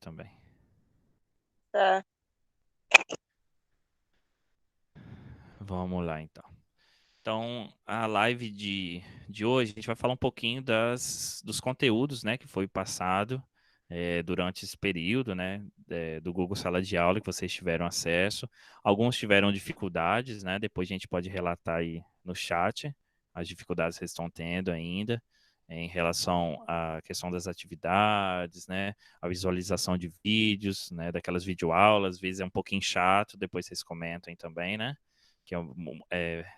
também. Tá. Vamos lá, então. Então, a live de hoje, a gente vai falar um pouquinho dos conteúdos, né, que foi passado durante esse período, né, do Google Sala de Aula, que vocês tiveram acesso. Alguns tiveram dificuldades, né, depois a gente pode relatar aí no chat as dificuldades que vocês estão tendo ainda em relação à questão das atividades, né, a visualização de vídeos, né, daquelas videoaulas, às vezes é um pouquinho chato, depois vocês comentem também, né, que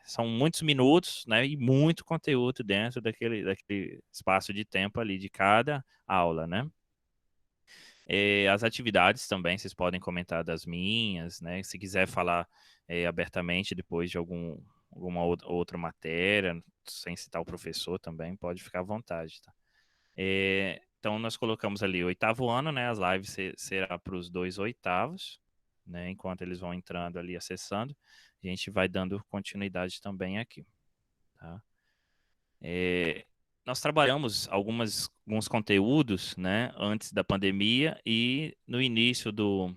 são muitos minutos, né, e muito conteúdo dentro daquele espaço de tempo ali de cada aula, né. As atividades também, vocês podem comentar das minhas, né, se quiser falar abertamente depois de alguma outra matéria, sem citar o professor também, pode ficar à vontade, tá? Então, nós colocamos ali o 8º ano, né, as lives será para os 2 oitavos, né, enquanto eles vão entrando ali, acessando, a gente vai dando continuidade também aqui, tá? Nós trabalhamos alguns conteúdos, né, antes da pandemia e no início do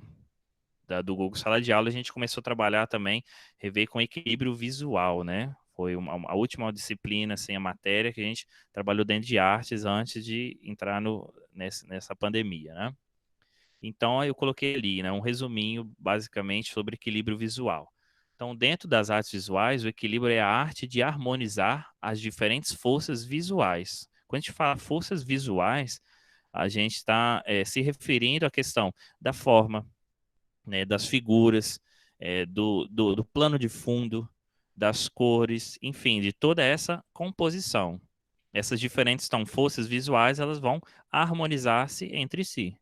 Google Sala de Aula a gente começou a trabalhar também, rever com equilíbrio visual, né? Foi a última disciplina, assim, a matéria que a gente trabalhou dentro de artes antes de entrar nessa pandemia, né? Então, eu coloquei ali, né, um resuminho, basicamente, sobre equilíbrio visual. Então, dentro das artes visuais, o equilíbrio é a arte de harmonizar as diferentes forças visuais. Quando a gente fala forças visuais, a gente está se referindo à questão da forma, né, das figuras, do plano de fundo, das cores, enfim, de toda essa composição. Essas diferentes forças visuais, elas vão harmonizar-se entre si.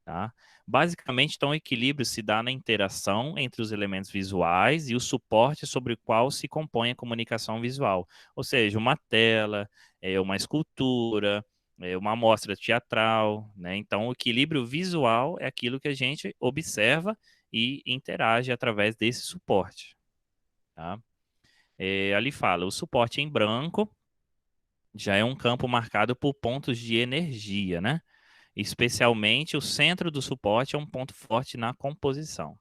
Tá? Basicamente, então, o equilíbrio se dá na interação entre os elementos visuais e o suporte sobre o qual se compõe a comunicação visual. Ou seja, uma tela, uma escultura, uma amostra teatral, né? Então, o equilíbrio visual é aquilo que a gente observa e interage através desse suporte. Tá? Ali fala, o suporte em branco já é um campo marcado por pontos de energia, né? Especialmente o centro do suporte é um ponto forte na composição.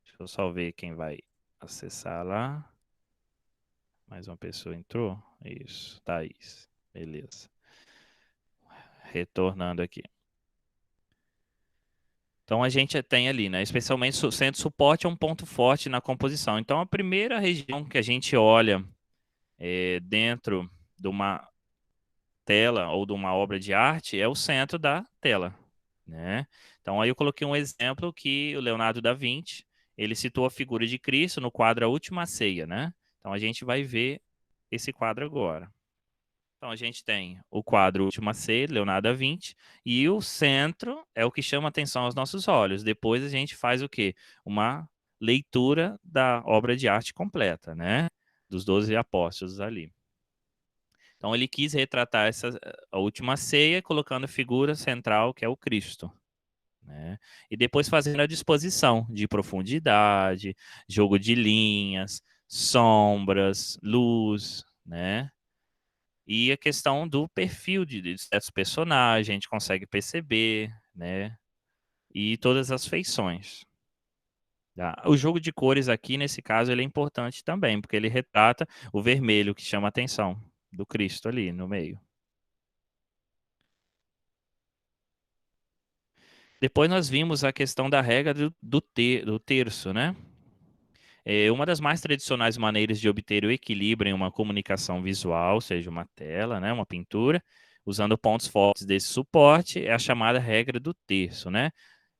Deixa eu só ver quem vai acessar lá. Mais uma pessoa entrou? Isso, Thaís. Beleza. Retornando aqui. Então a gente tem ali, né? Especialmente o centro de suporte é um ponto forte na composição. Então a primeira região que a gente olha dentro de uma tela ou de uma obra de arte é o centro da tela, né? Então aí eu coloquei um exemplo que o Leonardo da Vinci, ele citou a figura de Cristo no quadro A Última Ceia, né? Então a gente vai ver esse quadro agora. Então a gente tem o quadro Última Ceia, Leonardo da Vinci, e o centro é o que chama atenção aos nossos olhos. Depois a gente faz o quê? Uma leitura da obra de arte completa, né? Dos 12 apóstolos ali. Então ele quis retratar a última ceia, colocando a figura central, que é o Cristo, né? E depois fazendo a disposição de profundidade, jogo de linhas, sombras, luz, né? E a questão do perfil de certos personagens, a gente consegue perceber, né? E todas as feições. Tá? O jogo de cores aqui, nesse caso, ele é importante também, porque ele retrata o vermelho, que chama a atenção do Cristo ali no meio. Depois nós vimos a questão da regra do terço, né? Uma das mais tradicionais maneiras de obter o equilíbrio em uma comunicação visual, seja uma tela, né, uma pintura, usando pontos fortes desse suporte, é a chamada regra do terço, né?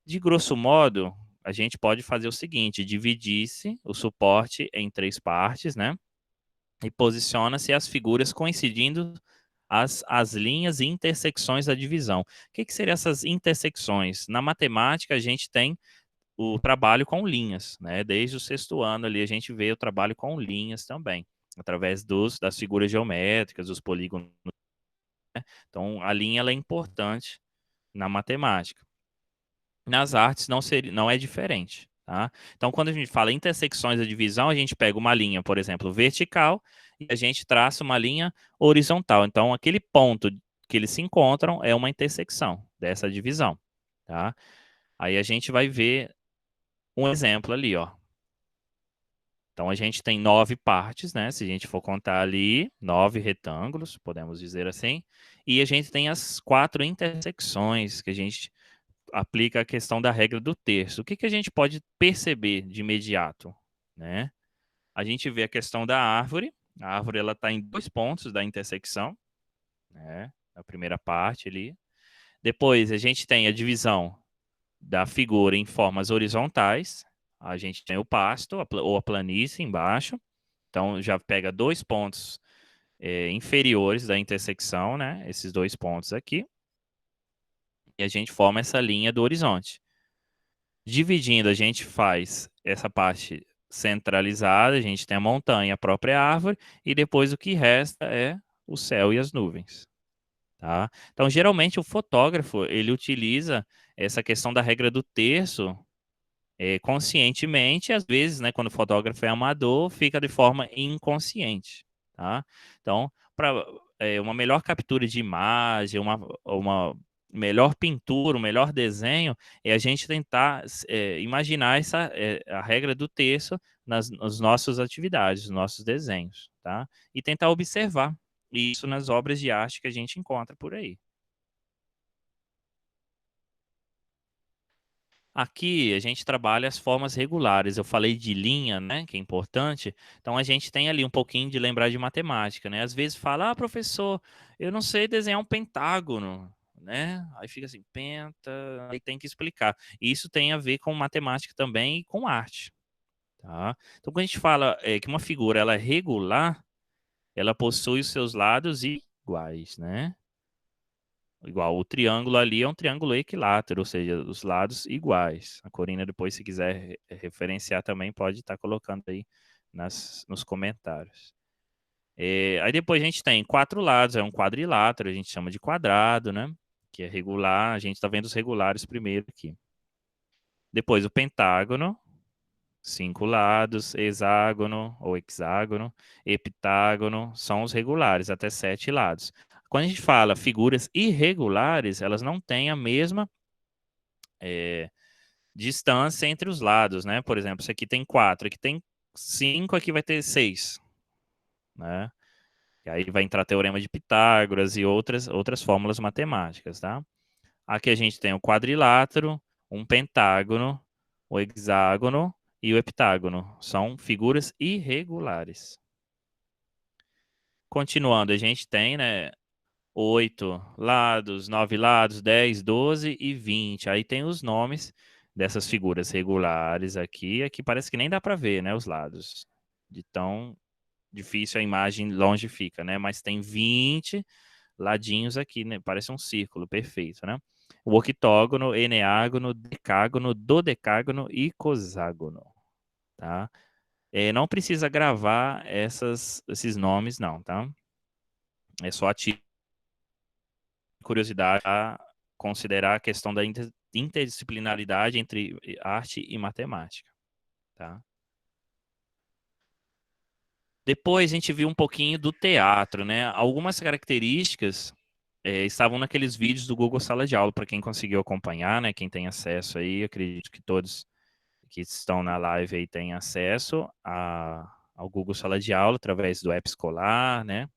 De grosso modo, a gente pode fazer o seguinte, dividir-se o suporte em 3 partes, né? E posiciona-se as figuras coincidindo as linhas e intersecções da divisão. O que seriam essas intersecções? Na matemática, a gente tem o trabalho com linhas, né? Desde o 6º ano ali, a gente vê o trabalho com linhas também, através das figuras geométricas, dos polígonos. Né? Então, a linha ela é importante na matemática. Nas artes não é diferente. Tá? Então, quando a gente fala intersecções da divisão, a gente pega uma linha, por exemplo, vertical, e a gente traça uma linha horizontal. Então, aquele ponto que eles se encontram é uma intersecção dessa divisão, tá? Aí a gente vai ver um exemplo ali, ó. Então a gente tem 9 partes, né? Se a gente for contar ali, 9 retângulos, podemos dizer assim. E a gente tem as 4 intersecções que a gente aplica a questão da regra do terço. O que que a gente pode perceber de imediato, né? A gente vê a questão da árvore. A árvore ela está em 2 pontos da intersecção, né? A primeira parte ali. Depois a gente tem a divisão da figura em formas horizontais. A gente tem o pasto ou a planície embaixo. Então já pega 2 pontos inferiores da intersecção, né? Esses 2 pontos aqui. E a gente forma essa linha do horizonte. Dividindo, a gente faz essa parte centralizada, a gente tem a montanha, a própria árvore, e depois o que resta é o céu e as nuvens. Tá? Então, geralmente, o fotógrafo ele utiliza essa questão da regra do terço conscientemente, às vezes, né, quando o fotógrafo é amador, fica de forma inconsciente, tá? Então, para uma melhor captura de imagem, uma melhor pintura, um melhor desenho, é a gente tentar imaginar a regra do terço nas nossas atividades, nos nossos desenhos, tá? E tentar observar isso nas obras de arte que a gente encontra por aí. Aqui a gente trabalha as formas regulares. Eu falei de linha, né, que é importante. Então a gente tem ali um pouquinho de lembrar de matemática, né? Às vezes fala, ah, professor, eu não sei desenhar um pentágono, né? Aí fica assim, penta, aí tem que explicar. E isso tem a ver com matemática também e com arte, tá? Então quando a gente fala que uma figura ela é regular, ela possui os seus lados iguais, né? Igual o triângulo ali é um triângulo equilátero, ou seja, os lados iguais. A Corina depois, se quiser referenciar também, pode estar colocando aí nos comentários. Aí depois a gente tem 4 lados, é um quadrilátero, a gente chama de quadrado, né? Que é regular, a gente está vendo os regulares primeiro aqui. Depois o pentágono, 5 lados, hexágono ou hexágono, heptágono, são os regulares, até 7 lados. Quando a gente fala figuras irregulares, elas não têm a mesma distância entre os lados, né? Por exemplo, isso aqui tem 4, aqui tem 5, aqui vai ter 6, né? E aí vai entrar teorema de Pitágoras e outras fórmulas matemáticas, tá? Aqui a gente tem o quadrilátero, um pentágono, o hexágono e o heptágono. São figuras irregulares. Continuando, a gente tem, né, 8 lados, 9 lados, 10, 12 e 20. Aí tem os nomes dessas figuras regulares aqui. Aqui parece que nem dá para ver, né, os lados. De tão difícil a imagem longe fica, né? Mas tem 20 ladinhos aqui, né? Parece um círculo perfeito, né? O octógono, eneágono, decágono, dodecágono e coságono, tá? Não precisa gravar esses nomes, não, tá? É só a curiosidade a considerar a questão da interdisciplinaridade entre arte e matemática, tá? Depois a gente viu um pouquinho do teatro, né? Algumas características estavam naqueles vídeos do Google Sala de Aula, para quem conseguiu acompanhar, né? Quem tem acesso aí, acredito que todos que estão na live aí têm acesso ao Google Sala de Aula através do app escolar, né?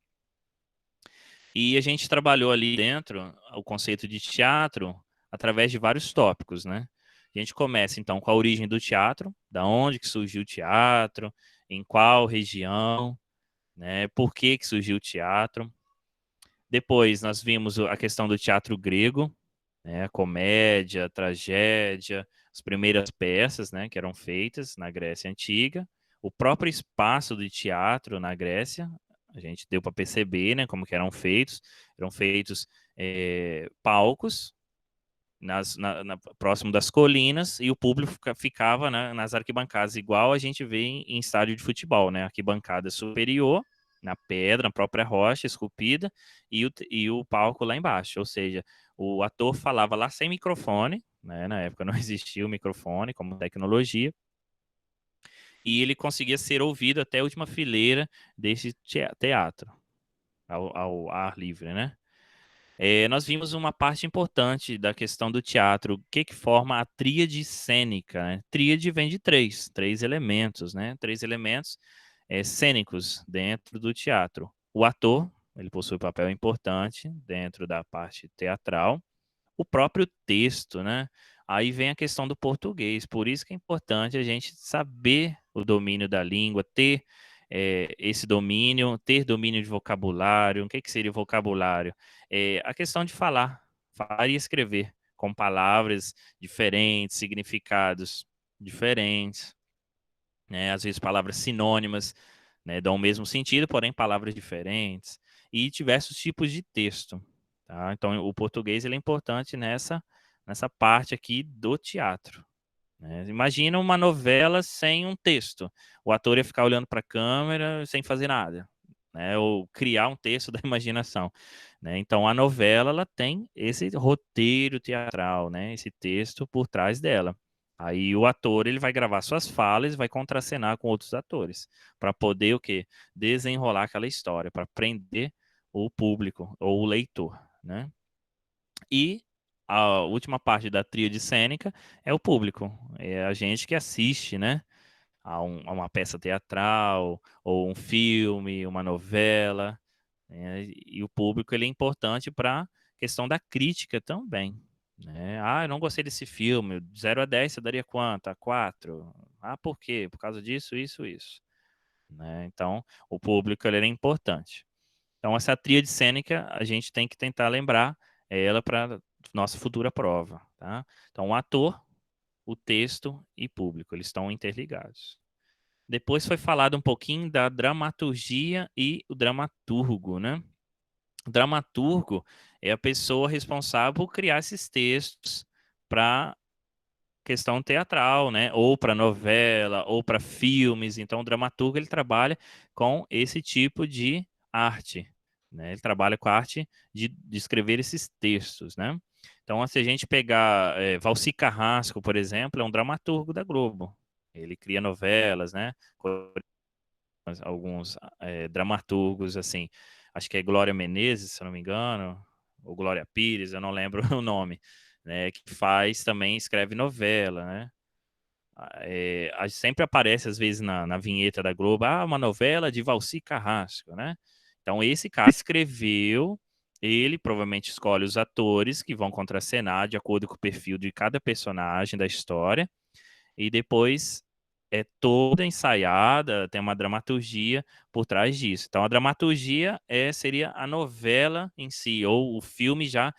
E a gente trabalhou ali dentro o conceito de teatro através de vários tópicos, né? A gente começa então com a origem do teatro, da onde que surgiu o teatro, em qual região, né? Por que que surgiu o teatro? Depois nós vimos a questão do teatro grego, né? A comédia, a tragédia, as primeiras peças, né, que eram feitas na Grécia Antiga, o próprio espaço do teatro na Grécia, a gente deu para perceber, né, como que eram feitos palcos próximo das colinas e o público ficava, né, nas arquibancadas, igual a gente vê em estádio de futebol, né, arquibancada superior, na pedra, na própria rocha esculpida, e o palco lá embaixo, ou seja, o ator falava lá sem microfone, né, na época não existia o microfone como tecnologia, e ele conseguia ser ouvido até a última fileira desse teatro, ao ar livre, né. Nós vimos uma parte importante da questão do teatro, o que forma a tríade cênica, né? Tríade vem de três elementos, né? Três elementos cênicos dentro do teatro. O ator, ele possui um papel importante dentro da parte teatral, o próprio texto, né? Aí vem a questão do português, por isso que é importante a gente saber o domínio da língua, ter esse domínio, ter domínio de vocabulário. O que seria o vocabulário? A questão de falar e escrever com palavras diferentes, significados diferentes, né? Às vezes palavras sinônimas, né, dão o mesmo sentido, porém palavras diferentes, e diversos tipos de texto. Tá? Então, o português ele é importante nessa parte aqui do teatro. Né? Imagina uma novela sem um texto. O ator ia ficar olhando para a câmera sem fazer nada. Né? Ou criar um texto da imaginação. Né? Então, a novela ela tem esse roteiro teatral, né? Esse texto por trás dela. Aí o ator ele vai gravar suas falas e vai contracenar com outros atores para poder o quê? Desenrolar aquela história, para prender o público ou o leitor, né? E a última parte da tríade cênica é o público, é a gente que assiste, né? A uma peça teatral, ou um filme, uma novela, né? E o público ele é importante para a questão da crítica também. Né? Ah, eu não gostei desse filme, 0 a 10 você daria quanto? A 4? Ah, por quê? Por causa disso, isso, isso. Né? Então, o público ele é importante. Então, essa tríade cênica, a gente tem que tentar lembrar ela para nossa futura prova, tá? Então, o ator, o texto e público, eles estão interligados. Depois foi falado um pouquinho da dramaturgia e o dramaturgo, né? O dramaturgo é a pessoa responsável por criar esses textos para questão teatral, né? Ou para novela, ou para filmes. Então, o dramaturgo ele trabalha com esse tipo de arte, né? Ele trabalha com a arte de escrever esses textos, né? Então, se a gente pegar Valci Carrasco, por exemplo, é um dramaturgo da Globo. Ele cria novelas, né? Alguns dramaturgos, assim, acho que é Glória Menezes, se eu não me engano, ou Glória Pires, eu não lembro o nome, né? Que faz também, escreve novela, né? Sempre aparece, às vezes, na vinheta da Globo, uma novela de Valci Carrasco, né? Então, esse cara escreveu, ele provavelmente escolhe os atores que vão contracenar de acordo com o perfil de cada personagem da história, e depois é toda ensaiada, tem uma dramaturgia por trás disso. Então, a dramaturgia seria a novela em si, ou o filme já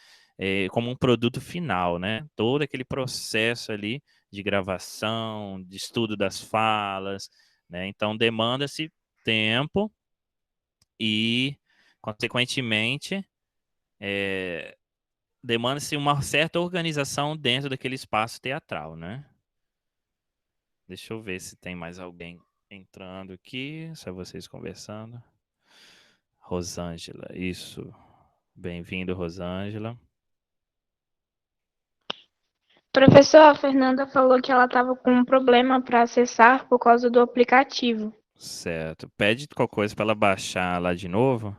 como um produto final, né? Todo aquele processo ali de gravação, de estudo das falas, né? Então, demanda-se tempo e, consequentemente, demanda-se uma certa organização dentro daquele espaço teatral, né? Deixa eu ver se tem mais alguém entrando aqui. Só vocês conversando. Rosângela, isso. Bem-vindo, Rosângela. Professor, a Fernanda falou que ela estava com um problema para acessar por causa do aplicativo. Certo. Pede qualquer coisa para ela baixar lá de novo.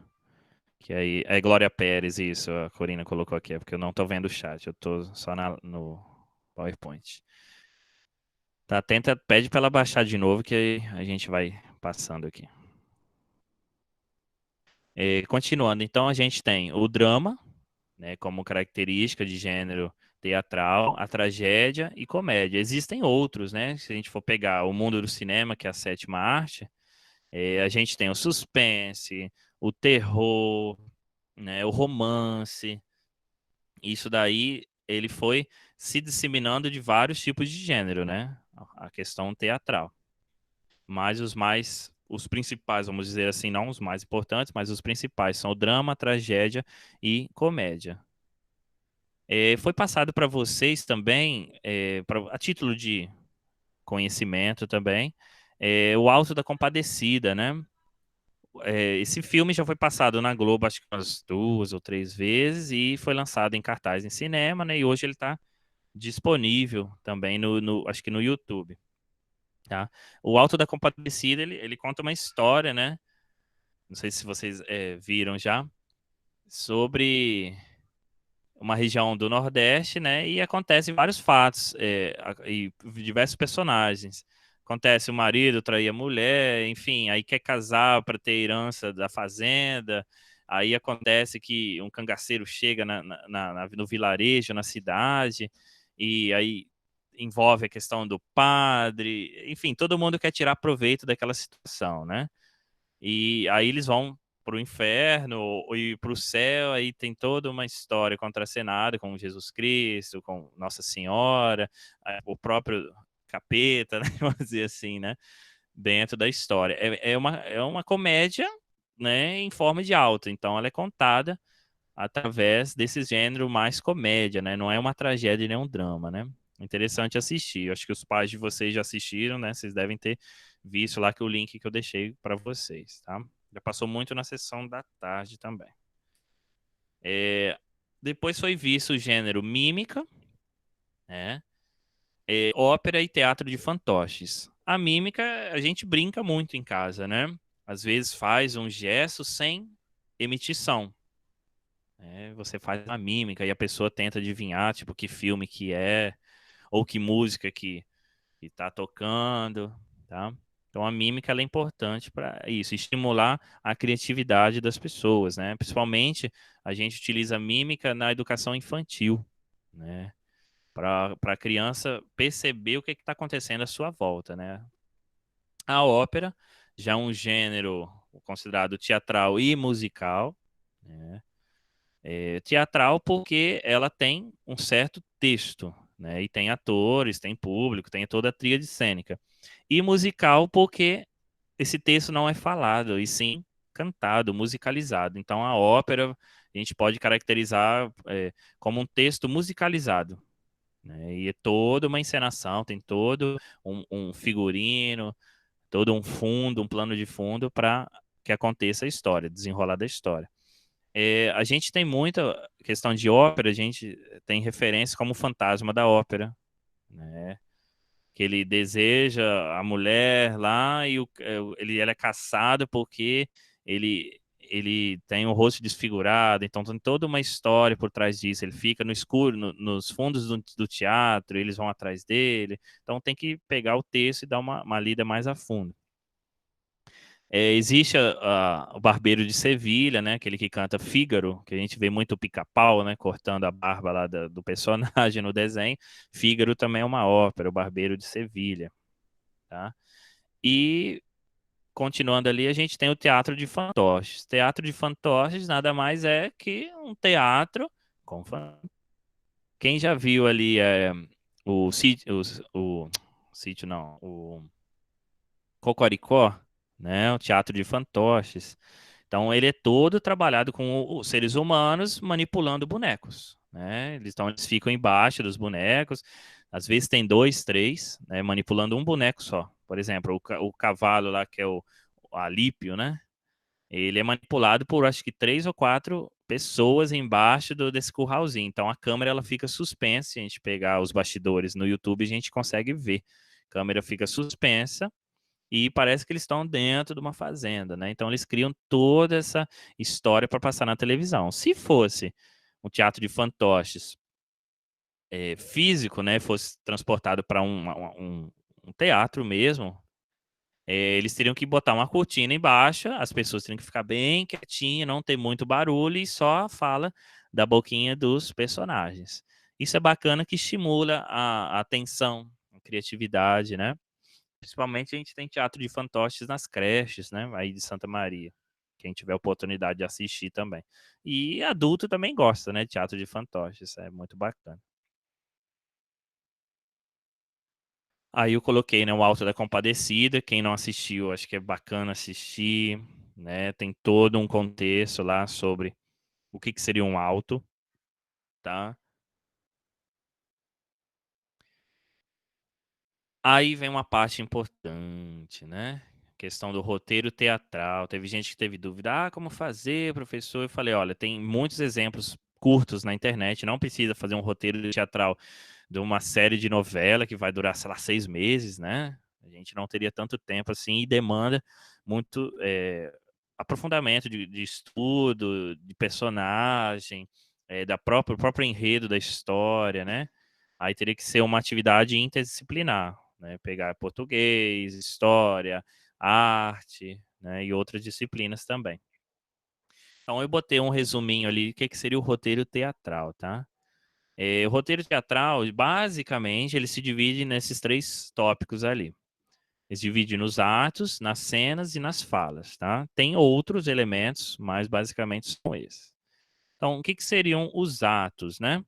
Que aí. É Glória Pérez, isso. A Corina colocou aqui. É porque eu não tô vendo o chat. Eu tô só no PowerPoint. Tá, pede para ela baixar de novo que aí a gente vai passando aqui. Continuando, então a gente tem o drama, né, como característica de gênero teatral, a tragédia e comédia. Existem outros, né? Se a gente for pegar o mundo do cinema, que é a sétima arte, a gente tem o suspense, o terror, né, o romance. Isso daí ele foi se disseminando de vários tipos de gênero, né? A questão teatral. Mas os principais, vamos dizer assim, não os mais importantes, mas os principais são o drama, a tragédia e comédia. Foi passado para vocês também, a título de conhecimento também, o Alto da Compadecida, né? Esse filme já foi passado na Globo, acho que umas 2 ou 3 vezes, e foi lançado em cartaz em cinema, né? E hoje ele está disponível também acho que no YouTube, tá? O Alto da Compadecida, ele conta uma história, né? Não sei se vocês viram já, sobre uma região do Nordeste, né? E acontecem vários fatos e diversos personagens. Acontece o marido trair a mulher, enfim, aí quer casar para ter herança da fazenda. Aí acontece que um cangaceiro chega no vilarejo, na cidade, e aí envolve a questão do padre. Enfim, todo mundo quer tirar proveito daquela situação, né? E aí eles vão para o inferno e para o céu, aí tem toda uma história contracenada com Jesus Cristo, com Nossa Senhora, o próprio capeta, né? Vamos dizer assim, né? Dentro da história. É uma comédia, né, em forma de alta, então ela é contada através desse gênero mais comédia, né? Não é uma tragédia nem um drama, né? Interessante assistir. Eu acho que os pais de vocês já assistiram, né? Vocês devem ter visto lá que o link que eu deixei para vocês, tá? Já passou muito na sessão da tarde também. Depois foi visto o gênero mímica, né? Ópera e teatro de fantoches. A mímica a gente brinca muito em casa, né? Às vezes faz um gesto sem emitição. Você faz uma mímica e a pessoa tenta adivinhar, tipo, que filme que é, ou que música que tá tocando, tá? Então a mímica ela é importante para isso, estimular a criatividade das pessoas, né? Principalmente a gente utiliza a mímica na educação infantil, né? Para a criança perceber o que está acontecendo à sua volta, né? A ópera já é um gênero considerado teatral e musical, né? Teatral porque ela tem um certo texto, né? E tem atores, tem público, tem toda a tríade cênica. E musical porque esse texto não é falado, e sim cantado, musicalizado. Então a ópera a gente pode caracterizar como um texto musicalizado, né? E é toda uma encenação, tem todo um figurino, todo um fundo, um plano de fundo para que aconteça a história, desenrolar da história. A gente tem muita questão de ópera, a gente tem referência como o fantasma da ópera, né? Que ele deseja a mulher lá e ele é caçado porque ele tem o rosto desfigurado, então tem toda uma história por trás disso. Ele fica no escuro, nos fundos do teatro, eles vão atrás dele. Então tem que pegar o texto e dar uma lida mais a fundo. Existe o Barbeiro de Sevilha, né? Aquele que canta Fígaro, que a gente vê muito o Pica-Pau, né? Cortando a barba lá do personagem no desenho. Fígaro também é uma ópera, o Barbeiro de Sevilha, tá? E continuando ali, a gente tem o Teatro de Fantoches. Teatro de Fantoches nada mais é que um teatro com Quem já viu ali o sítio, o sítio não, o Cocoricó, né? O Teatro de Fantoches. Então ele é todo trabalhado com os seres humanos manipulando bonecos, né? Eles ficam embaixo dos bonecos. Às vezes tem dois, três, né? Manipulando um boneco só. Por exemplo, o cavalo lá que é o Alípio, né? Ele é manipulado por acho que três ou quatro pessoas embaixo desse curralzinho. Então a câmera ela fica suspensa. Se a gente pegar os bastidores no YouTube, a gente consegue ver. A câmera fica suspensa e parece que eles estão dentro de uma fazenda, né? Então eles criam toda essa história para passar na televisão. Se fosse um teatro de fantoches físico, né, fosse transportado para um teatro mesmo, eles teriam que botar uma cortina embaixo, as pessoas teriam que ficar bem quietinhas, não ter muito barulho e só a fala da boquinha dos personagens. Isso é bacana que estimula a atenção, a criatividade, né? Principalmente a gente tem teatro de fantoches nas creches, né? Aí de Santa Maria. Quem tiver oportunidade de assistir também. E adulto também gosta, né? Teatro de fantoches. É muito bacana. Aí eu coloquei, né, o Alto da Compadecida. Quem não assistiu, acho que é bacana assistir, né? Tem todo um contexto lá sobre o que seria um alto, tá? Aí vem uma parte importante, né? Questão do roteiro teatral. Teve gente que teve dúvida, como fazer, professor? Eu falei, olha, tem muitos exemplos curtos na internet, não precisa fazer um roteiro teatral de uma série de novela que vai durar, sei lá, 6 meses, né? A gente não teria tanto tempo assim e demanda muito aprofundamento de estudo, de personagem, o próprio enredo da história, né? Aí teria que ser uma atividade interdisciplinar, né? Pegar português, história, arte, né? E outras disciplinas também. Então eu botei um resuminho ali, o que seria o roteiro teatral, tá? O roteiro teatral, basicamente, ele se divide nesses 3 tópicos ali. Ele se divide nos atos, nas cenas e nas falas, tá? Tem outros elementos, mas basicamente são esses. Então, o que seriam os atos, né?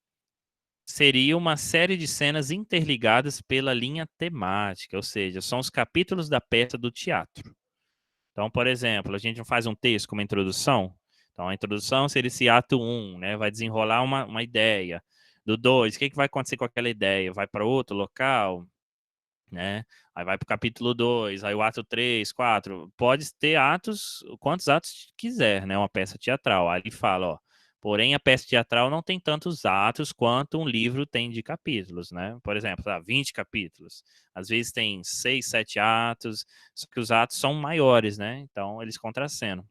Seria uma série de cenas interligadas pela linha temática, ou seja, são os capítulos da peça do teatro. Então, por exemplo, a gente não faz um texto com uma introdução. Então, a introdução seria esse ato 1, né? Vai desenrolar uma ideia. Do 2, o que vai acontecer com aquela ideia? Vai para outro local, né? Aí vai para o capítulo 2, aí o ato 3, 4. Pode ter atos, quantos atos quiser, né? Uma peça teatral. Aí ele fala, ó, porém a peça teatral não tem tantos atos quanto um livro tem de capítulos, né? Por exemplo, 20 capítulos. Às vezes tem 6, 7 atos, só que os atos são maiores, né? Então eles contracenam.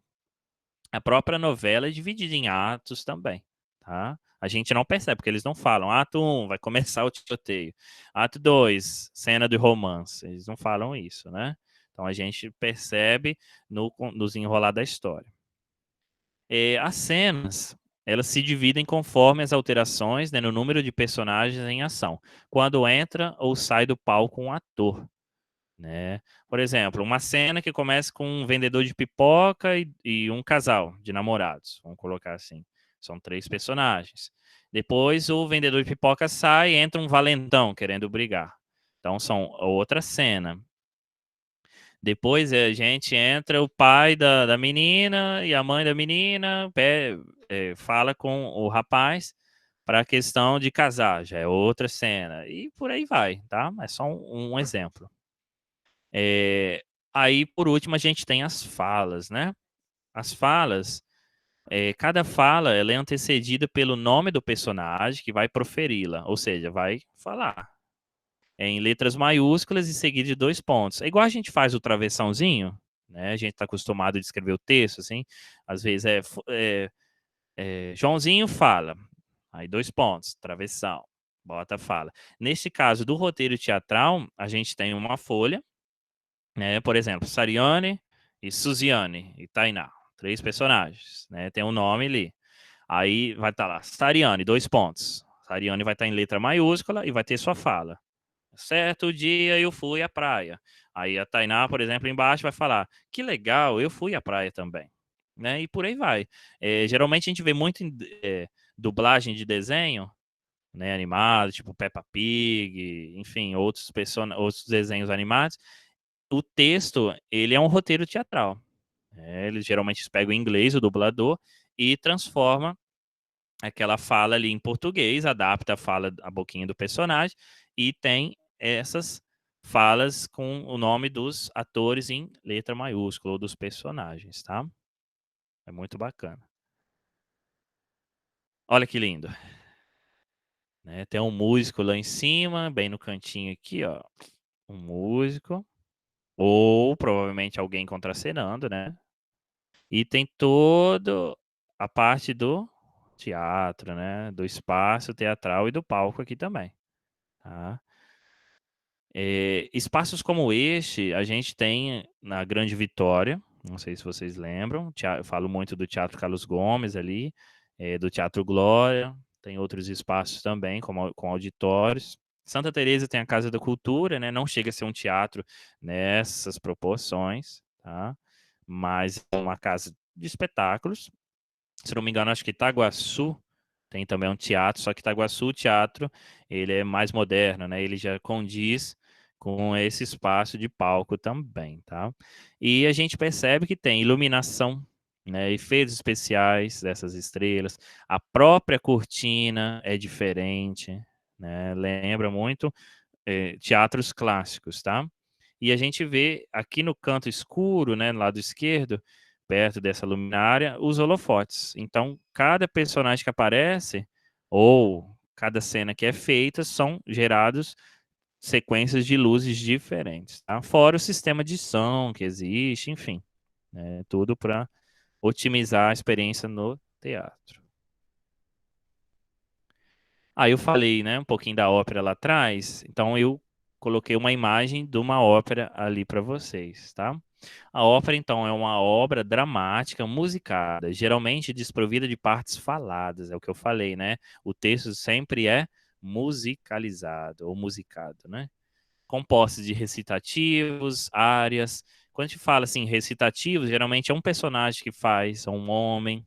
A própria novela é dividida em atos também, tá? A gente não percebe, porque eles não falam. Ato 1, vai começar o tiroteio. Ato 2, cena de romance. Eles não falam isso, né? Então a gente percebe no desenrolar da história. As cenas, elas se dividem conforme as alterações, né, no número de personagens em ação. Quando entra ou sai do palco um ator, né? Por exemplo, uma cena que começa com um vendedor de pipoca e um casal de namorados, vamos colocar assim. São 3 personagens. Depois o vendedor de pipoca sai e entra um valentão querendo brigar. Então são outra cena. Depois a gente entra o pai da menina e a mãe da menina fala com o rapaz para a questão de casar, já é outra cena. E por aí vai, tá? É só um exemplo. Aí, por último, a gente tem as falas, né? As falas, cada fala ela é antecedida pelo nome do personagem que vai proferi-la, ou seja, vai falar em letras maiúsculas e seguido de 2 pontos. É igual a gente faz o travessãozinho, né? A gente está acostumado a escrever o texto, assim. Às vezes Joãozinho fala, aí 2 pontos, travessão, bota a fala. Neste caso do roteiro teatral, a gente tem uma folha, né? Por exemplo, Sariane e Suziane e Tainá, 3 personagens, né? Tem um nome ali. Aí vai estar lá, Sariane, 2 pontos. Sariane vai estar em letra maiúscula e vai ter sua fala. Certo dia eu fui à praia. Aí a Tainá, por exemplo, embaixo vai falar: que legal, eu fui à praia também. Né? E por aí vai. Geralmente a gente vê muito em dublagem de desenho, né, animado, tipo Peppa Pig, enfim, outros desenhos animados. O texto, ele é um roteiro teatral. Eles geralmente pegam em inglês, o dublador, e transforma aquela fala ali em português, adapta a fala, a boquinha do personagem, e tem essas falas com o nome dos atores em letra maiúscula, ou dos personagens, tá? É muito bacana. Olha que lindo. Né? Tem um músico lá em cima, bem no cantinho aqui, ó. Um músico. Ou provavelmente alguém contracenando, né? E tem toda a parte do teatro, né? Do espaço teatral e do palco aqui também, tá? Espaços como este, a gente tem na Grande Vitória, não sei se vocês lembram, eu falo muito do Teatro Carlos Gomes ali, do Teatro Glória, tem outros espaços também, com auditórios. Santa Teresa tem a Casa da Cultura, né? Não chega a ser um teatro nessas proporções, tá? Mas é uma casa de espetáculos. Se não me engano, acho que Itaguaçu tem também um teatro, só que Itaguaçu, o teatro, ele é mais moderno, né? Ele já condiz com esse espaço de palco também, tá? E a gente percebe que tem iluminação, né? Efeitos especiais dessas estrelas. A própria cortina é diferente, né? Lembra muito teatros clássicos, tá? E a gente vê aqui no canto escuro, né, no lado esquerdo, perto dessa luminária, os holofotes. Então, cada personagem que aparece, ou cada cena que é feita, são gerados sequências de luzes diferentes, tá? Fora o sistema de som que existe, enfim, tudo para otimizar a experiência no teatro. Aí eu falei, né, um pouquinho da ópera lá atrás, então eu coloquei uma imagem de uma ópera ali para vocês, tá? A ópera, então, é uma obra dramática, musicada, geralmente desprovida de partes faladas, é o que eu falei, né? O texto sempre é musicalizado ou musicado, né? Composta de recitativos, áreas. Quando a gente fala assim, recitativos, geralmente é um personagem que faz, ou um homem,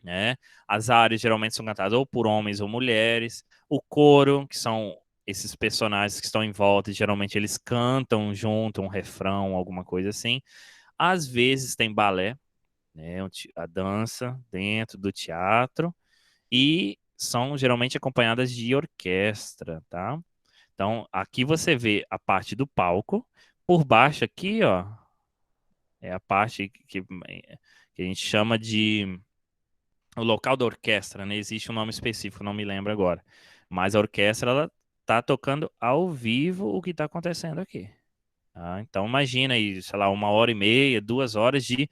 né? As áreas geralmente são cantadas ou por homens ou mulheres. O coro, que são esses personagens que estão em volta, e geralmente eles cantam junto, um refrão, alguma coisa assim. Às vezes tem balé, né? A dança dentro do teatro e são geralmente acompanhadas de orquestra, tá? Então, aqui você vê a parte do palco. Por baixo aqui, ó, é a parte que a gente chama de o local da orquestra, né? Existe um nome específico, não me lembro agora. Mas a orquestra, ela tá tocando ao vivo o que está acontecendo aqui. Tá? Então, imagina aí, sei lá, 1h30, 2 horas de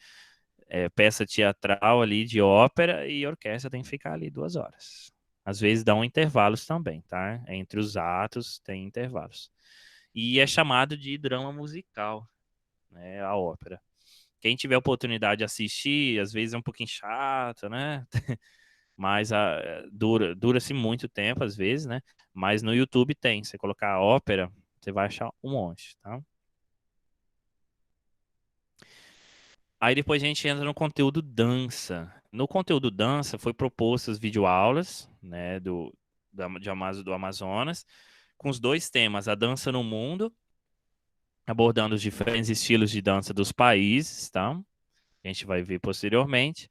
peça teatral ali, de ópera, e a orquestra tem que ficar ali 2 horas. Às vezes dão intervalos também, tá? Entre os atos tem intervalos. E é chamado de drama musical, né? A ópera. Quem tiver oportunidade de assistir, às vezes é um pouquinho chato, né? Mas dura-se muito tempo, às vezes, né? Mas no YouTube tem. Você colocar a ópera, você vai achar um monte, tá? Aí depois a gente entra no conteúdo dança. No conteúdo dança foi proposto as videoaulas, né, do Amazonas, com os dois temas, a dança no mundo, abordando os diferentes estilos de dança dos países, tá? A gente vai ver posteriormente.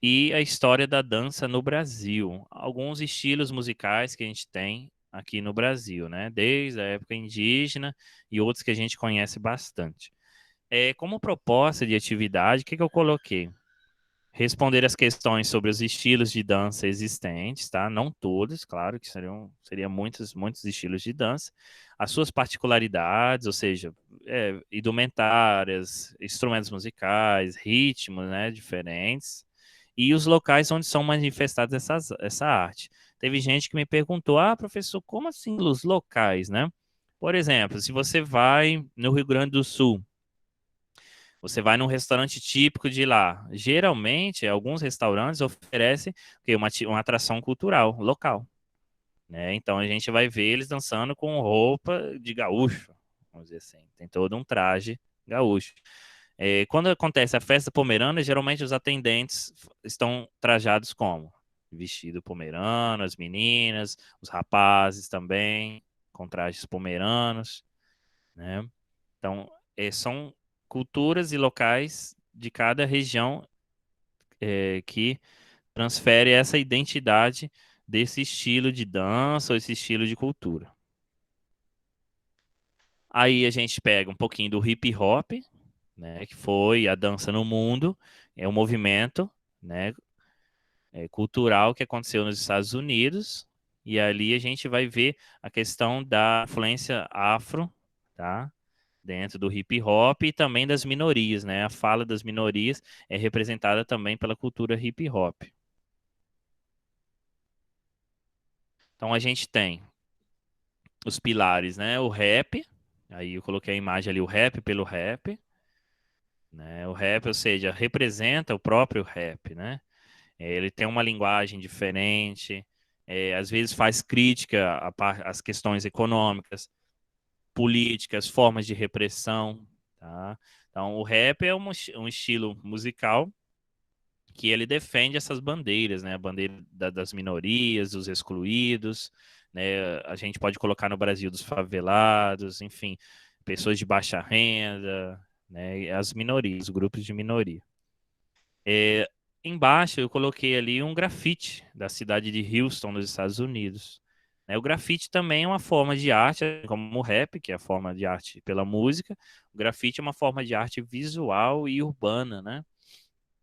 E a história da dança no Brasil. Alguns estilos musicais que a gente tem aqui no Brasil, né? Desde a época indígena e outros que a gente conhece bastante. Como proposta de atividade, o que eu coloquei? Responder as questões sobre os estilos de dança existentes, tá? Não todos, claro que seriam muitos estilos de dança. As suas particularidades, ou seja, indumentárias, instrumentos musicais, ritmos, né, diferentes. E os locais onde são manifestadas essa arte. Teve gente que me perguntou, professor, como assim os locais, né? Por exemplo, se você vai no Rio Grande do Sul, você vai num restaurante típico de lá. Geralmente, alguns restaurantes oferecem uma atração cultural local, né? Então a gente vai ver eles dançando com roupa de gaúcho, vamos dizer assim. Tem todo um traje gaúcho. Quando acontece a festa pomerana, geralmente os atendentes estão trajados como? Vestido pomerano, as meninas, os rapazes também, com trajes pomeranos, né? Então, são culturas e locais de cada região que transfere essa identidade desse estilo de dança ou esse estilo de cultura. Aí a gente pega um pouquinho do hip hop, né, que foi a dança no mundo, é um movimento, né, cultural que aconteceu nos Estados Unidos, e ali a gente vai ver a questão da influência afro, tá? Dentro do hip hop e também das minorias, né? A fala das minorias é representada também pela cultura hip hop. Então a gente tem os pilares, né? O rap, aí eu coloquei a imagem ali, o rap pelo rap, né? O rap, ou seja, representa o próprio rap, né? Ele tem uma linguagem diferente, às vezes faz crítica às questões econômicas, políticas, formas de repressão, tá? Então, o rap é um estilo musical que ele defende essas bandeiras, né? A bandeira das minorias, dos excluídos, né? A gente pode colocar no Brasil dos favelados, enfim, pessoas de baixa renda, né? E as minorias, grupos de minoria. Embaixo eu coloquei ali um grafite da cidade de Houston, nos Estados Unidos. O grafite também é uma forma de arte, como o rap, que é a forma de arte pela música. O grafite é uma forma de arte visual e urbana, né?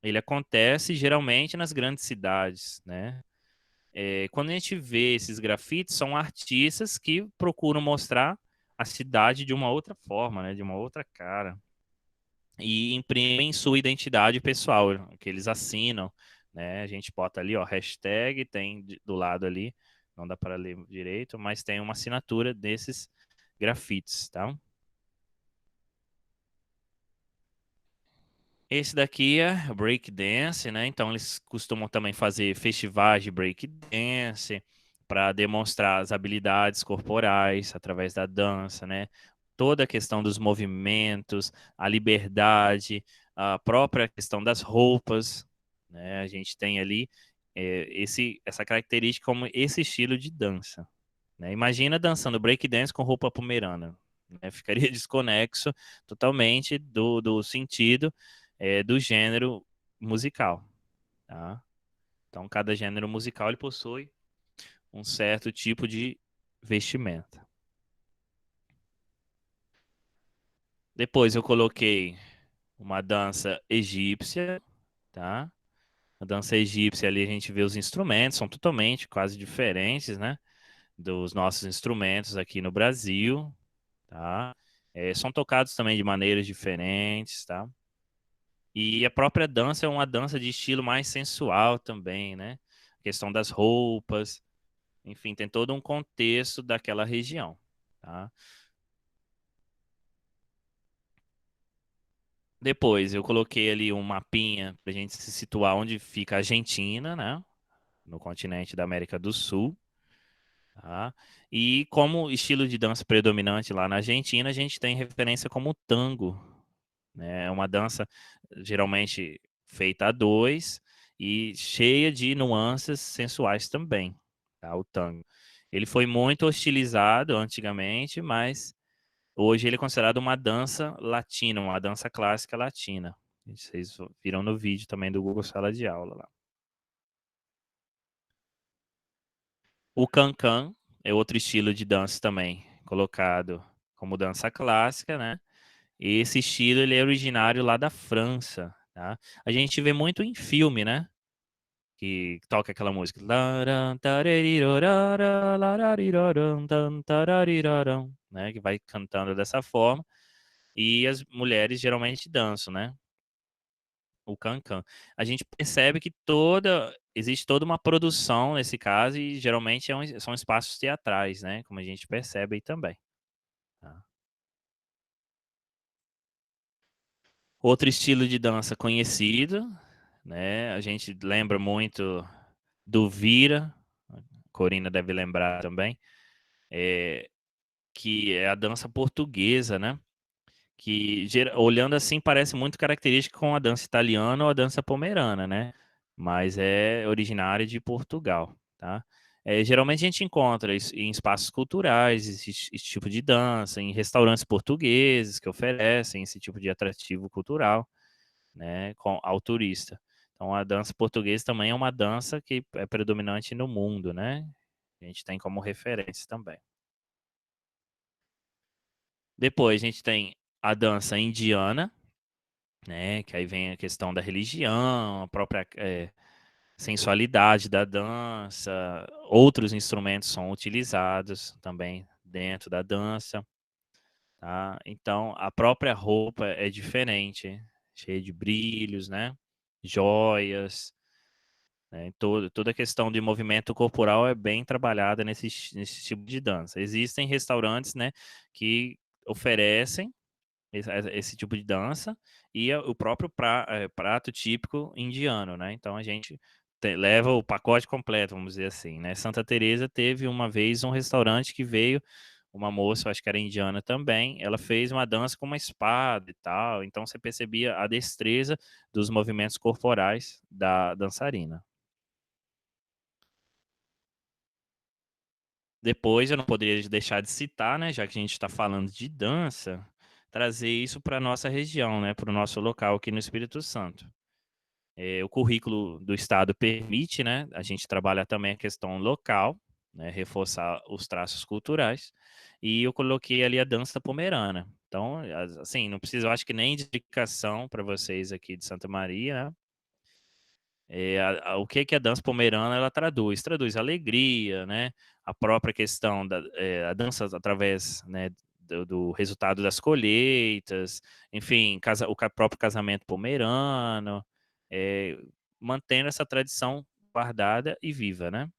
Ele acontece geralmente nas grandes cidades, né? Quando a gente vê esses grafites, são artistas que procuram mostrar a cidade de uma outra forma, né? De uma outra cara. E imprimem sua identidade pessoal, que eles assinam, né? A gente bota ali, ó, hashtag, tem do lado ali, não dá para ler direito, mas tem uma assinatura desses grafites, tá? Esse daqui é break dance, né? Então eles costumam também fazer festivais de break dance para demonstrar as habilidades corporais através da dança, né? Toda a questão dos movimentos, a liberdade, a própria questão das roupas, né? A gente tem ali essa característica como esse estilo de dança, né? Imagina dançando break dance com roupa pomerana, né? Ficaria desconexo totalmente do sentido do gênero musical, tá? Então, cada gênero musical ele possui um certo tipo de vestimenta. Depois eu coloquei uma dança egípcia, tá? A dança egípcia ali a gente vê os instrumentos, são totalmente quase diferentes, né? Dos nossos instrumentos aqui no Brasil, tá? São tocados também de maneiras diferentes, tá? E a própria dança é uma dança de estilo mais sensual também, né? A questão das roupas, enfim, tem todo um contexto daquela região, tá? Depois eu coloquei ali um mapinha para a gente se situar onde fica a Argentina, né? No continente da América do Sul, tá? E como estilo de dança predominante lá na Argentina, a gente tem referência como o tango, né? É uma dança geralmente feita a dois e cheia de nuances sensuais também, tá? O tango. Ele foi muito hostilizado antigamente, mas hoje ele é considerado uma dança latina, uma dança clássica latina. Vocês viram no vídeo também do Google Sala de Aula lá. O cancan é outro estilo de dança também, colocado como dança clássica, né? E esse estilo ele é originário lá da França, tá? A gente vê muito em filme, né? Que toca aquela música, né? Que vai cantando dessa forma. E as mulheres geralmente dançam, né? O cancan. A gente percebe que existe toda uma produção nesse caso e geralmente são espaços teatrais, né? Como a gente percebe aí também. Tá? Outro estilo de dança conhecido, né? A gente lembra muito do Vira, a Corina deve lembrar também, que é a dança portuguesa, né? Que olhando assim parece muito característica com a dança italiana ou a dança pomerana, né? Mas é originária de Portugal, tá? Geralmente a gente encontra isso em espaços culturais, esse tipo de dança, em restaurantes portugueses que oferecem esse tipo de atrativo cultural, né, ao turista. Então a dança portuguesa também é uma dança que é predominante no mundo, né? A gente tem como referência também. Depois a gente tem a dança indiana, né? Que aí vem a questão da religião, a própria sensualidade da dança, outros instrumentos são utilizados também dentro da dança, tá? Então a própria roupa é diferente, cheia de brilhos, né? Joias, né? Toda a questão de movimento corporal é bem trabalhada nesse tipo de dança. Existem restaurantes, né, que oferecem esse tipo de dança e o próprio prato típico indiano, né? Então a gente leva o pacote completo, vamos dizer assim, né? Santa Teresa teve uma vez um restaurante que veio uma moça, acho que era indiana também, ela fez uma dança com uma espada e tal, então você percebia a destreza dos movimentos corporais da dançarina. Depois, eu não poderia deixar de citar, né, já que a gente está falando de dança, trazer isso para a nossa região, né, para o nosso local aqui no Espírito Santo. O currículo do Estado permite, né, a gente trabalhar também a questão local, né, reforçar os traços culturais, e eu coloquei ali a dança pomerana. Então, assim, não precisa, eu acho que nem de explicação para vocês aqui de Santa Maria, né? O que que a dança pomerana ela traduz? Traduz alegria, né? A própria questão a dança através, né, do resultado das colheitas, enfim, próprio casamento pomerano, é, mantendo essa tradição guardada e viva, né?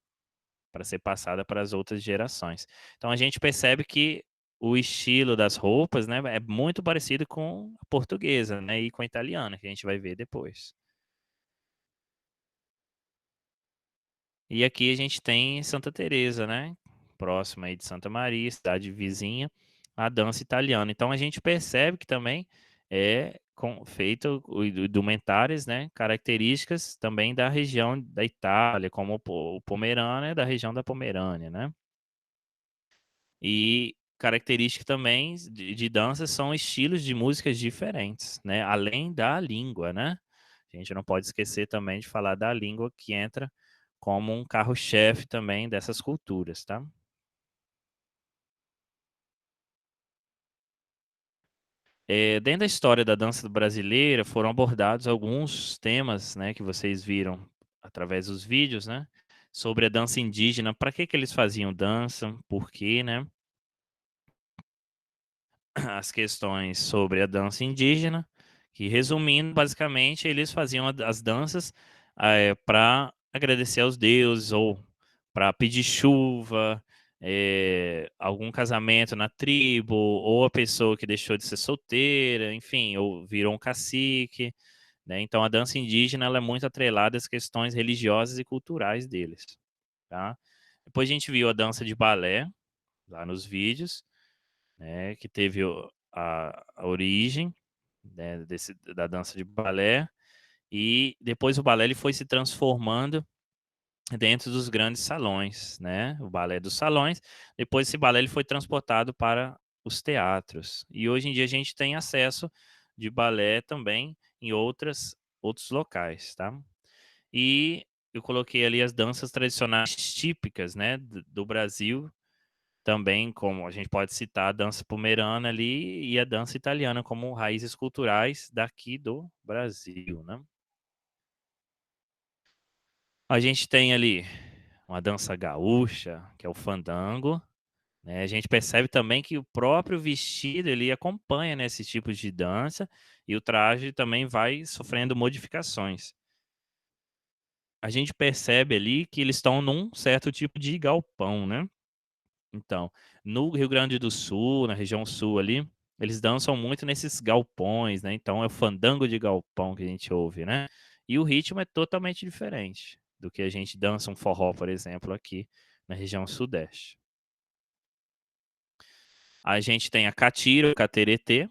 para ser passada para as outras gerações. Então a gente percebe que o estilo das roupas, né, é muito parecido com a portuguesa, né, e com a italiana, que a gente vai ver depois. E aqui a gente tem Santa Teresa, né, próxima aí de Santa Maria, cidade vizinha, a dança italiana. Então a gente percebe que também é feito indumentárias, né, características também da região da Itália, como o Pomerânia, da região da Pomerânia, né? E característica também de dança são estilos de músicas diferentes, né? Além da língua, né? A gente não pode esquecer também de falar da língua que entra como um carro-chefe também dessas culturas, tá? Dentro da história da dança brasileira foram abordados alguns temas, né, que vocês viram através dos vídeos, né, sobre a dança indígena, para que eles faziam dança, por quê, né? As questões sobre a dança indígena, que resumindo, basicamente, eles faziam as danças para agradecer aos deuses ou para pedir chuva, algum casamento na tribo, ou a pessoa que deixou de ser solteira, enfim, ou virou um cacique, né? Então a dança indígena ela é muito atrelada às questões religiosas e culturais deles, tá? Depois a gente viu a dança de balé lá nos vídeos, né, que teve a origem, né, da dança de balé, e depois o balé ele foi se transformando dentro dos grandes salões, né, o balé dos salões. Depois esse balé ele foi transportado para os teatros, e hoje em dia a gente tem acesso de balé também em outros locais, tá? E eu coloquei ali as danças tradicionais típicas, né, do Brasil, também, como a gente pode citar a dança pomerana ali e a dança italiana como raízes culturais daqui do Brasil, né? A gente tem ali uma dança gaúcha, que é o fandango, né? A gente percebe também que o próprio vestido ele acompanha nesse tipo de dança e o traje também vai sofrendo modificações. A gente percebe ali que eles estão num certo tipo de galpão, né? Então, no Rio Grande do Sul, na região sul ali, eles dançam muito nesses galpões, né? Então é o fandango de galpão que a gente ouve, né? E o ritmo é totalmente diferente do que a gente dança um forró, por exemplo, aqui na região sudeste. A gente tem a catira, o cateretê,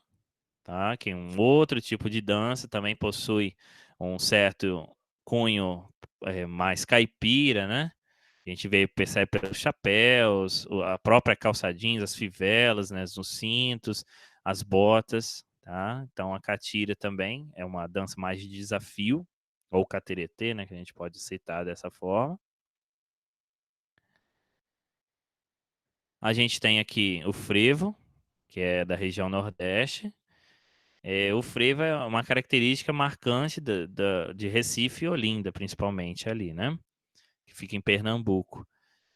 tá? Que é um outro tipo de dança, também possui um certo cunho mais caipira, né? A gente percebe pelos chapéus, a própria calça jeans, as fivelas, né, os cintos, as botas, tá? Então a catira também é uma dança mais de desafio, ou cateretê, né, que a gente pode citar dessa forma. A gente tem aqui o frevo, que é da região Nordeste. O frevo é uma característica marcante de Recife e Olinda, principalmente ali, né? Que fica em Pernambuco.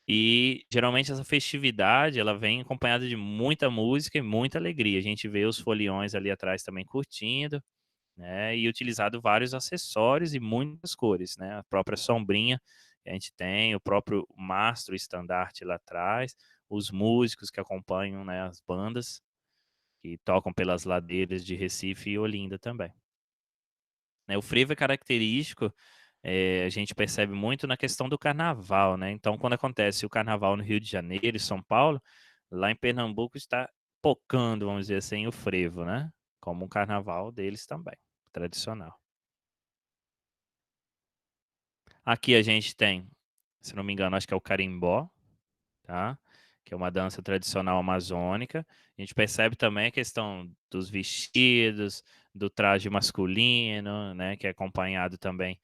E geralmente essa festividade ela vem acompanhada de muita música e muita alegria. A gente vê os foliões ali atrás também curtindo, né? E utilizado vários acessórios e muitas cores, né? A própria sombrinha que a gente tem, o próprio mastro estandarte lá atrás, os músicos que acompanham, né, as bandas que tocam pelas ladeiras de Recife e Olinda também. Né, o frevo é característico, a gente percebe muito na questão do carnaval, né? Então, quando acontece o carnaval no Rio de Janeiro e São Paulo, lá em Pernambuco está pocando, vamos dizer assim, o frevo, né? Como um carnaval deles também, tradicional. Aqui a gente tem, se não me engano, acho que é o carimbó, tá? Que é uma dança tradicional amazônica. A gente percebe também a questão dos vestidos, do traje masculino, né? Que é acompanhado também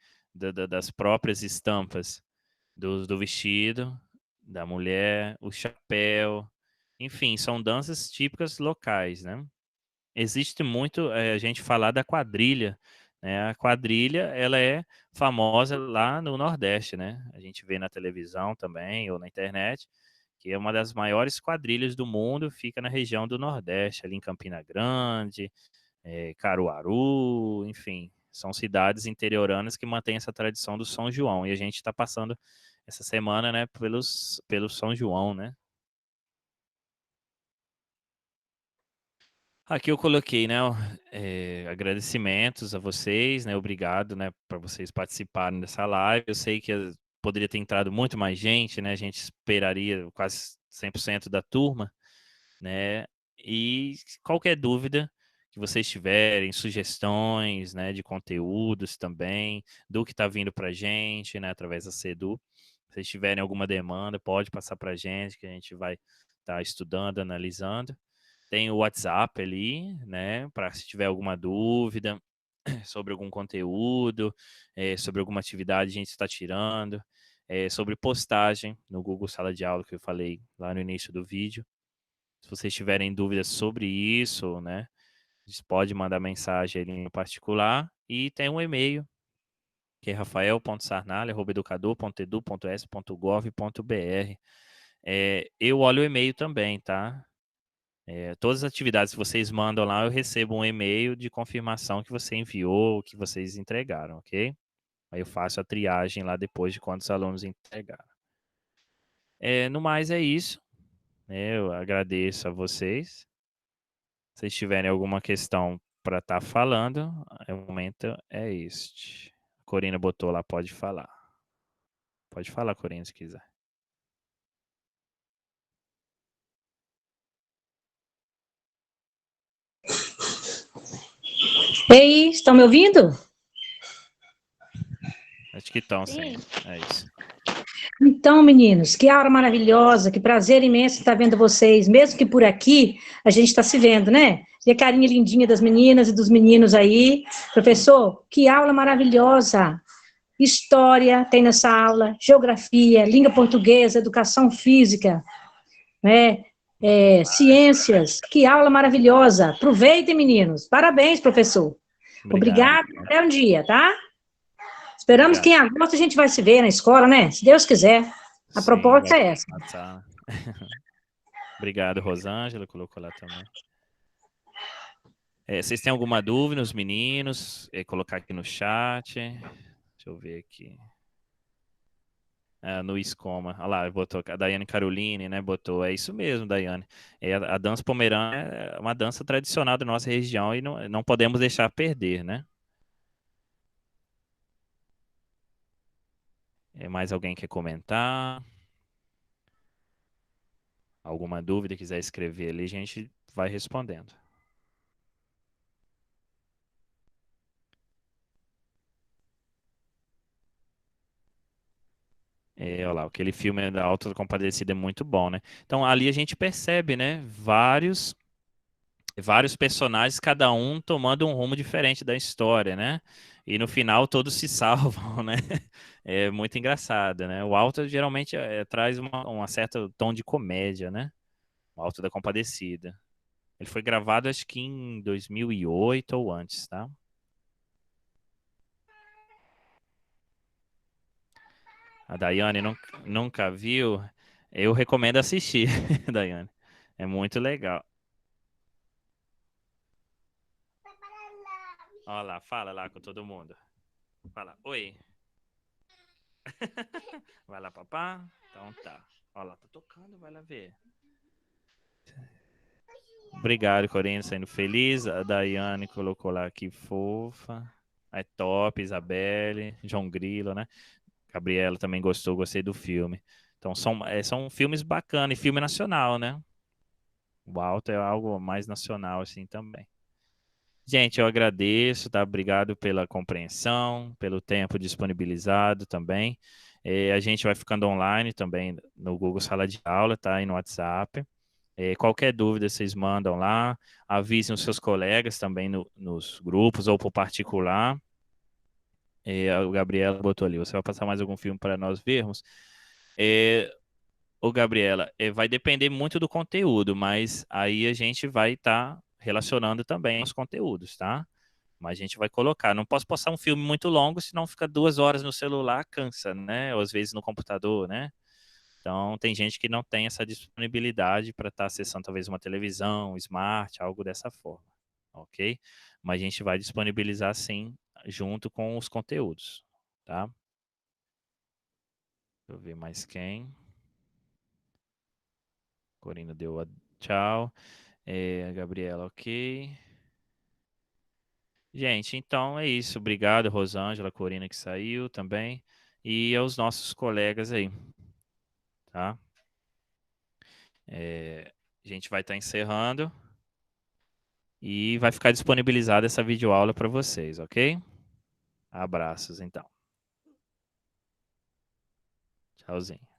das próprias estampas do vestido, da mulher, o chapéu. Enfim, são danças típicas locais, né? Existe muito a gente falar da quadrilha, né? A quadrilha, ela é famosa lá no Nordeste, né? A gente vê na televisão também ou na internet, que é uma das maiores quadrilhas do mundo, fica na região do Nordeste, ali em Campina Grande, Caruaru, enfim, são cidades interioranas que mantêm essa tradição do São João, e a gente está passando essa semana, né, pelo São João, né? Aqui eu coloquei, né, agradecimentos a vocês, né, obrigado, né, para vocês participarem dessa live. Eu sei que poderia ter entrado muito mais gente, né, a gente esperaria quase 100% da turma, né, e qualquer dúvida que vocês tiverem, sugestões, né, de conteúdos também, do que está vindo para a gente, né, através da Sedu, se vocês tiverem alguma demanda, pode passar para a gente, que a gente vai estar estudando, analisando. Tem o WhatsApp ali, né, para se tiver alguma dúvida sobre algum conteúdo, sobre alguma atividade que a gente está tirando, sobre postagem no Google Sala de Aula, que eu falei lá no início do vídeo. Se vocês tiverem dúvidas sobre isso, né, vocês podem mandar mensagem ali no particular. E tem um e-mail, que é rafael.sarnalha@educador.edu.s.gov.br. Eu olho o e-mail também, tá? Todas as atividades que vocês mandam lá, eu recebo um e-mail de confirmação que você enviou, que vocês entregaram, ok? Aí eu faço a triagem lá depois de quantos alunos entregaram. No mais é isso, né? Eu agradeço a vocês. Se vocês tiverem alguma questão para estar falando, o momento é este. A Corina botou lá, pode falar. Pode falar, Corina, se quiser. Ei, estão me ouvindo? Acho que estão, sim. É isso. Então, meninos, que aula maravilhosa, que prazer imenso estar vendo vocês, mesmo que por aqui a gente está se vendo, né? E a carinha lindinha das meninas e dos meninos aí. Professor, que aula maravilhosa! História tem nessa aula, geografia, língua portuguesa, educação física, né? Ciências, que aula maravilhosa! Aproveitem, meninos. Parabéns, professor. Obrigado. Até um dia, tá? Esperamos que em agosto a gente vai se ver na escola, né? Se Deus quiser. A proposta é essa. Obrigado, Rosângela, colocou lá também. Vocês têm alguma dúvida, os meninos? Colocar aqui no chat. Deixa eu ver aqui. No Escoma. Olha lá, botou a Daiane Caroline, né? Botou. É isso mesmo, Daiane. A dança pomerana é uma dança tradicional da nossa região e não podemos deixar perder, né? Mais alguém quer comentar? Alguma dúvida, quiser escrever ali, a gente vai respondendo. Olha lá, aquele filme da Auto da Compadecida é muito bom, né? Então ali a gente percebe, né? Vários personagens, cada um tomando um rumo diferente da história, né? E no final todos se salvam, né? É muito engraçado, né? O Auto geralmente traz uma certa tom de comédia, né? O Auto da Compadecida. Ele foi gravado acho que em 2008 ou antes, tá? A Daiane nunca viu. Eu recomendo assistir, Daiane. É muito legal. Olha lá, fala lá com todo mundo. Fala, oi. Vai lá, papá. Então tá. Olha lá, tá tocando, vai lá ver. Obrigado, Corina, sendo feliz. A Daiane colocou lá que fofa. É top, Isabelle, João Grilo, né? Gabriela também gostou, gostei do filme. Então são filmes bacanas, e filme nacional, né? O Alto é algo mais nacional, assim, também. Gente, eu agradeço, tá? Obrigado pela compreensão, pelo tempo disponibilizado também. A gente vai ficando online também no Google Sala de Aula, tá? E no WhatsApp. Qualquer dúvida vocês mandam lá. Avisem os seus colegas também nos grupos ou por particular. O Gabriela botou ali. Você vai passar mais algum filme para nós vermos? Gabriela, vai depender muito do conteúdo, mas aí a gente vai estar relacionando também os conteúdos, tá? Mas a gente vai colocar. Não posso postar um filme muito longo, senão fica 2 horas no celular, cansa, né? Ou às vezes no computador, né? Então, tem gente que não tem essa disponibilidade para estar acessando talvez uma televisão, um smart, algo dessa forma, ok? Mas a gente vai disponibilizar sim, junto com os conteúdos, tá? Deixa eu ver mais quem. Corina deu a tchau. A Gabriela, ok. Gente, então é isso. Obrigado, Rosângela, Corina que saiu também. E aos nossos colegas aí, tá? A gente vai estar encerrando e vai ficar disponibilizada essa videoaula para vocês, ok? Abraços, então. Tchauzinho.